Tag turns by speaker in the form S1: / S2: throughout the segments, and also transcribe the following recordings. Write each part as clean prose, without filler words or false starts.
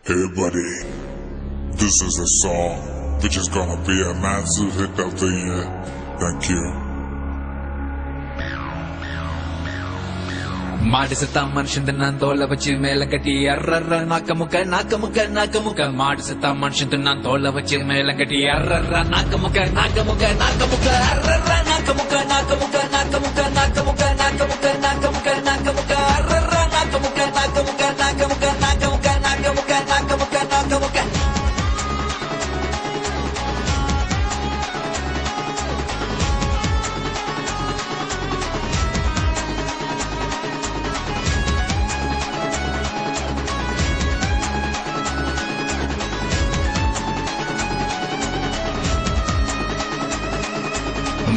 S1: Hey buddy, this is a song which is gonna be a massive hit of the year. Thank you.
S2: மாடு மனுஷன் நான் தோலை வச்சு மேல கட்டி அர்ற நாக்க முக்க மாடு செத்தா மனுஷன் நான் தோலை வச்சு மேல கட்டி அர்ற நாக்க முக்க அர்ற நாக்க முக்க அர்ற நாக்க முக்க அர்ற நாக்க முக்க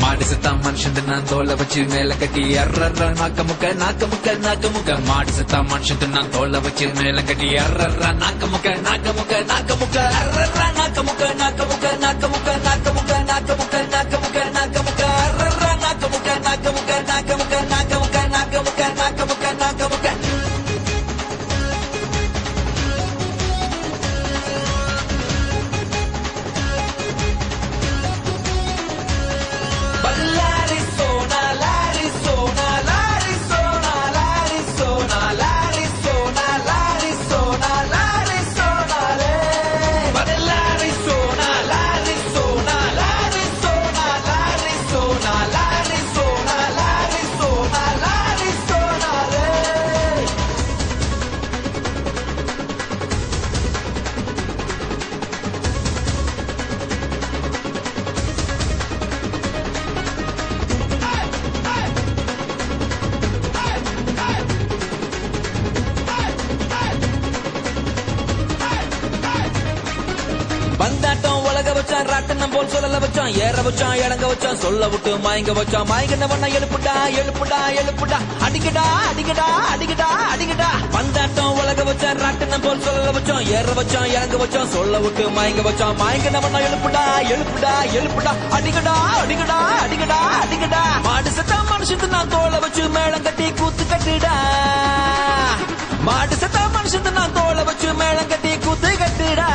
S2: மாடு செத்தா மனுஷன் நான் தோலை வச்சு மேல கட்டி அர்ற நாக்க முக்க மாடு செத்தா மனுஷன் நான் தோலை வச்சு மேல கட்டி அர்ற நாக்க முக்க அர்ற நாக்க முக்க அர்ற நாக்க முக்க பந்தாட்டம் உலக வச்சான் ராட்டனம் போல் சொல்லல வச்சான் ஏற வச்சான் இறங்க வச்சான் சொல்ல விட்டு மயங்க வச்சான் மயங்கினவன எழுப்புடா அடிக்கடா பந்தாட்டம் உலக வச்சான் ராட்டனம் போல் சொல்லல வச்சான் ஏற வச்சான் இறங்க வச்சான் சொல்ல விட்டு மயங்க வச்சான் மயங்கினவன எழுப்புடா அடிக்கடா மாடு செத்தா மனுஷன் நான் தோலை வச்சு மேளம் கட்டி கூத்து கட்டுடா மாடு செத்தா மனுஷன் நான் தோலை வச்சு மேளம் கட்டி கூத்து கட்டுடா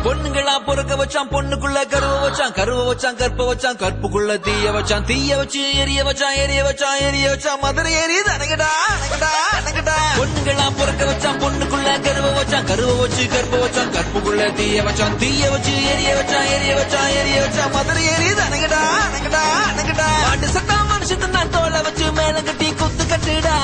S2: பொண்ணுங்களா பொறுக்க வச்சான் பொண்ணுக்குள்ள கருவ வச்சான் கற்ப வச்சான் கற்புக்குள்ள தீய வச்சு எரிய வச்சான் மதுரை எரியுது அணங்கடா பொண்ணுங்களா பொறுக்க வச்சான் பொண்ணுக்குள்ள கருவ வச்சான் கற்ப வச்சான் கற்புக்குள்ள தீய வச்சு எரிய வச்சான் மதுரை எரியுது அணங்கடா மாட்டு சத்தா மனுஷன் நான் தோலை வச்சு மேல கட்டி குத்து கட்டுடா